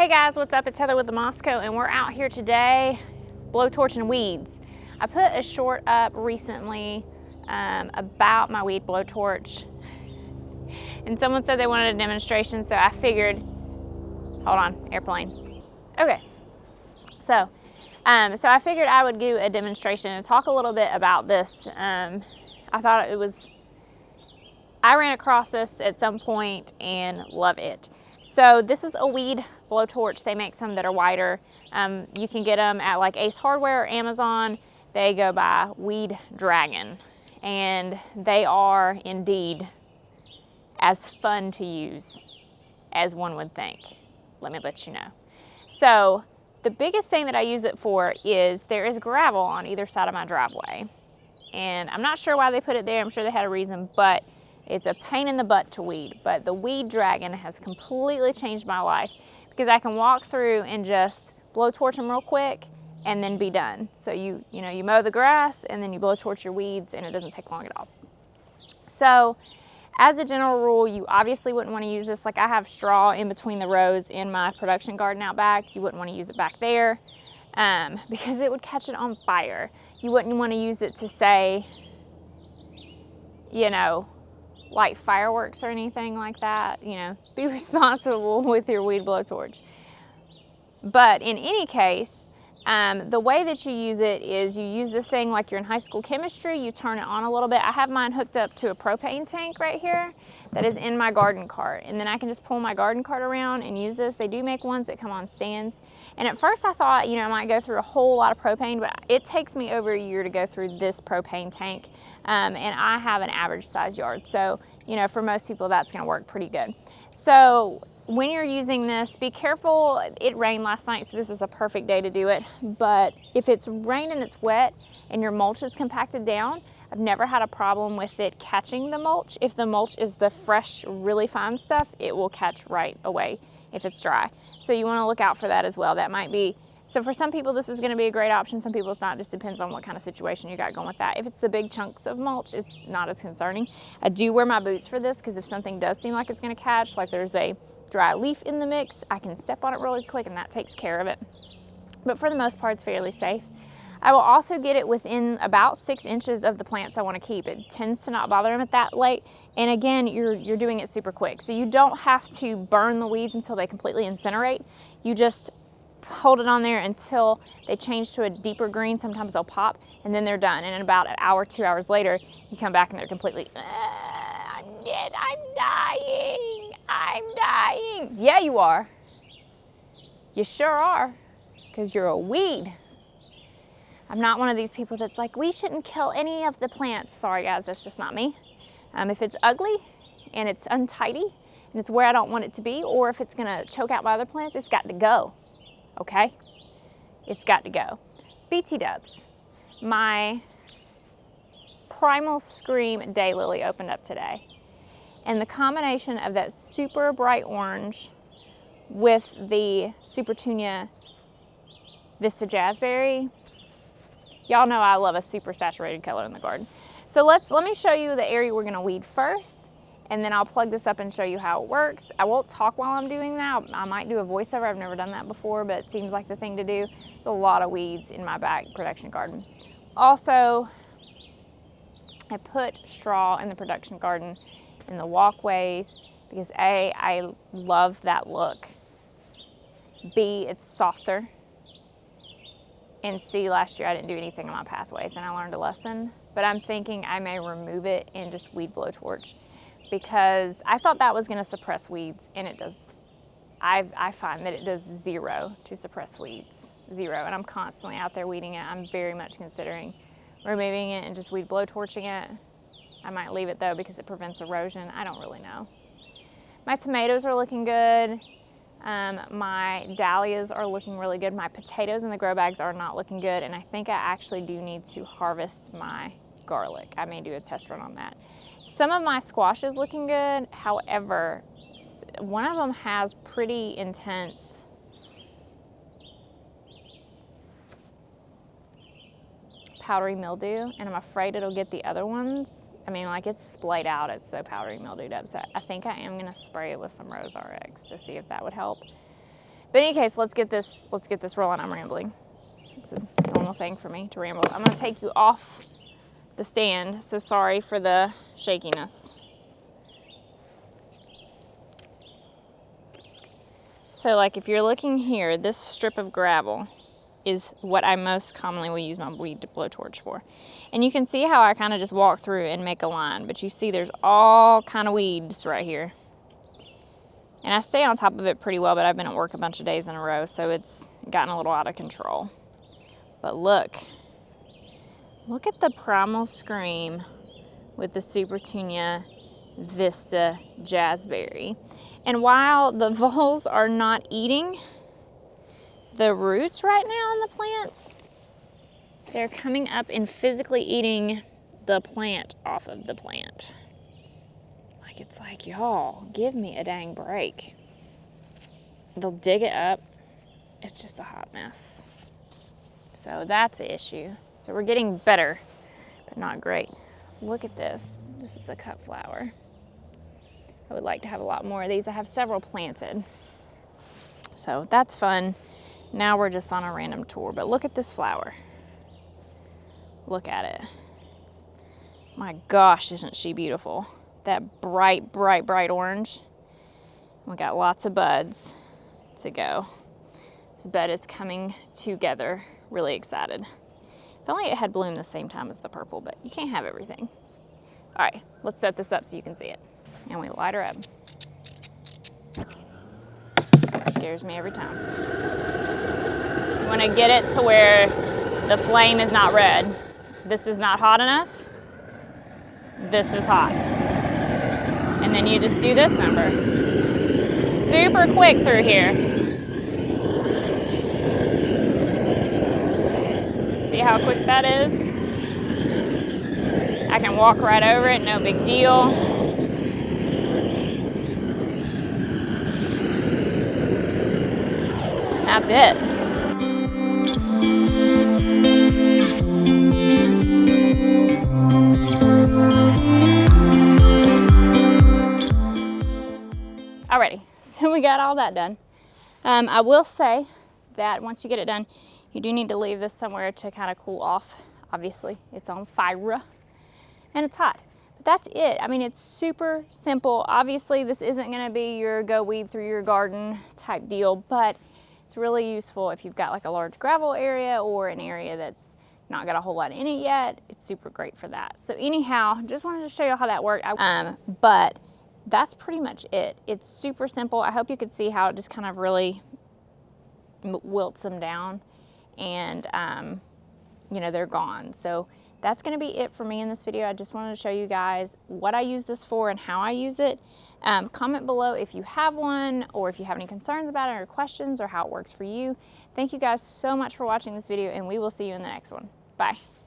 Hey guys, what's up? It's Heather with the Mosco, and we're out here today blowtorching weeds. I put a short up recently about my weed blowtorch, and someone said they wanted a demonstration, so I figured, hold on, airplane. Okay, so I figured I would do a demonstration and talk a little bit about this. I thought I ran across this at some point and love it. So this is a weed blowtorch. They make some that are wider. You can get them at like Ace Hardware or Amazon. They go by Weed Dragon, and they are indeed as fun to use as one would think. Let me let you know. So the biggest thing that I use it for is there is gravel on either side of my driveway. And I'm not sure why they put it there. I'm sure they had a reason, but it's a pain in the butt to weed. But the Weed Dragon has completely changed my life because I can walk through and just blowtorch them real quick and then be done. So you mow the grass and then you blowtorch your weeds, and it doesn't take long at all. So as a general rule, you obviously wouldn't want to use this. Like, I have straw in between the rows in my production garden out back. You wouldn't want to use it back there because it would catch it on fire. You wouldn't want to use it to say, light fireworks or anything like that. Be responsible with your weed blowtorch. But in any case, the way that you use it is you use this thing like you're in high school chemistry. You turn it on a little bit. I have mine hooked up to a propane tank right here that is in my garden cart. And then I can just pull my garden cart around and use this. They do make ones that come on stands. And at first I thought, I might go through a whole lot of propane, but it takes me over a year to go through this propane tank. And I have an average size yard. So, for most people, that's going to work pretty good. So when you're using this, be careful. It rained last night, so this is a perfect day to do it. But if it's rained and it's wet and your mulch is compacted down, I've never had a problem with it catching the mulch. If the mulch is the fresh, really fine stuff, it will catch right away if it's dry. So you want to look out for that as well. That might be, so for some people this is going to be a great option. Some people it's not. It just depends on what kind of situation you got going with that. If it's the big chunks of mulch, it's not as concerning. I do wear my boots for this because if something does seem like it's going to catch, like there's a dry leaf in the mix, I can step on it really quick and that takes care of it. But for the most part, it's fairly safe. I will also get it within about 6 inches of the plants I want to keep. It tends to not bother them at that late. And again, you're doing it super quick. So you don't have to burn the weeds until they completely incinerate. You just hold it on there until they change to a deeper green. Sometimes they'll pop and then they're done. And in about an hour, 2 hours later, you come back and they're completely, I'm dead, I'm dying, I'm dying. Yeah, you are. You sure are, because you're a weed. I'm not one of these people that's like, we shouldn't kill any of the plants. Sorry guys, that's just not me. If it's ugly and it's untidy and it's where I don't want it to be, or if it's gonna choke out my other plants, it's got to go, okay? It's got to go. BT Dubs, my Primal Scream Daylily opened up today. And the combination of that super bright orange with the Super Tunia Vista Jazzberry, y'all know I love a super saturated color in the garden. So let me show you the area we're gonna weed first, and then I'll plug this up and show you how it works. I won't talk while I'm doing that. I might do a voiceover. I've never done that before, but it seems like the thing to do. There's a lot of weeds in my back production garden. Also, I put straw in the production garden in the walkways because A, I love that look. B, it's softer. And C, last year I didn't do anything on my pathways and I learned a lesson, but I'm thinking I may remove it and just weed blowtorch because I thought that was gonna suppress weeds, and it does. I find that it does zero to suppress weeds, zero, and I'm constantly out there weeding it. I'm very much considering removing it and just weed blowtorching it. I might leave it though because it prevents erosion. I don't really know. My tomatoes are looking good. My dahlias are looking really good. My potatoes in the grow bags are not looking good, and I think I actually do need to harvest my garlic. I may do a test run on that. Some of my squash is looking good. However, one of them has pretty intense powdery mildew, and I'm afraid it'll get the other ones. I mean, like, it's splayed out. It's so powdery mildewed up. So I think I am gonna spray it with some Rose RX to see if that would help. But in any case, let's get this rolling. I'm rambling. It's a normal thing for me to ramble. I'm gonna take you off the stand, so sorry for the shakiness. So like if you're looking here, this strip of gravel is what I most commonly will use my weed blowtorch for. And you can see how I kind of just walk through and make a line, but you see there's all kind of weeds right here. And I stay on top of it pretty well, but I've been at work a bunch of days in a row, so it's gotten a little out of control. But look at the Primal Scream with the Supertunia Vista Jazzberry. And while the voles are not eating the roots right now in the plants, they're coming up and physically eating the plant off of the plant. Like, it's like, y'all, give me a dang break. They'll dig it up. It's just a hot mess. So that's the issue. So we're getting better, but not great. Look at this. This is a cut flower. I would like to have a lot more of these. I have several planted. So that's fun. Now we're just on a random tour, but look at this flower. Look at it. My gosh, isn't she beautiful? That bright, bright, bright orange. We got lots of buds to go. This bed is coming together. Really excited. If only it had bloomed the same time as the purple, but you can't have everything. All right, let's set this up so you can see it. And we light her up. Scares me every time. You want to get it to where the flame is not red. This is not hot enough. This is hot. And then you just do this number. Super quick through here. See how quick that is? I can walk right over it, no big deal. That's it. Alrighty, so we got all that done. I will say that once you get it done, you do need to leave this somewhere to kind of cool off. Obviously, it's on fire and it's hot. But that's it. I mean, it's super simple. Obviously, this isn't gonna be your go weed through your garden type deal, but it's really useful if you've got like a large gravel area or an area that's not got a whole lot in it yet. It's super great for that. So anyhow, just wanted to show you how that worked. But that's pretty much it. It's super simple. I hope you could see how it just kind of really wilts them down and you know, they're gone. So that's gonna be it for me in this video. I just wanted to show you guys what I use this for and how I use it. Comment below if you have one or if you have any concerns about it or questions or how it works for you. Thank you guys so much for watching this video, and we will see you in the next one. Bye.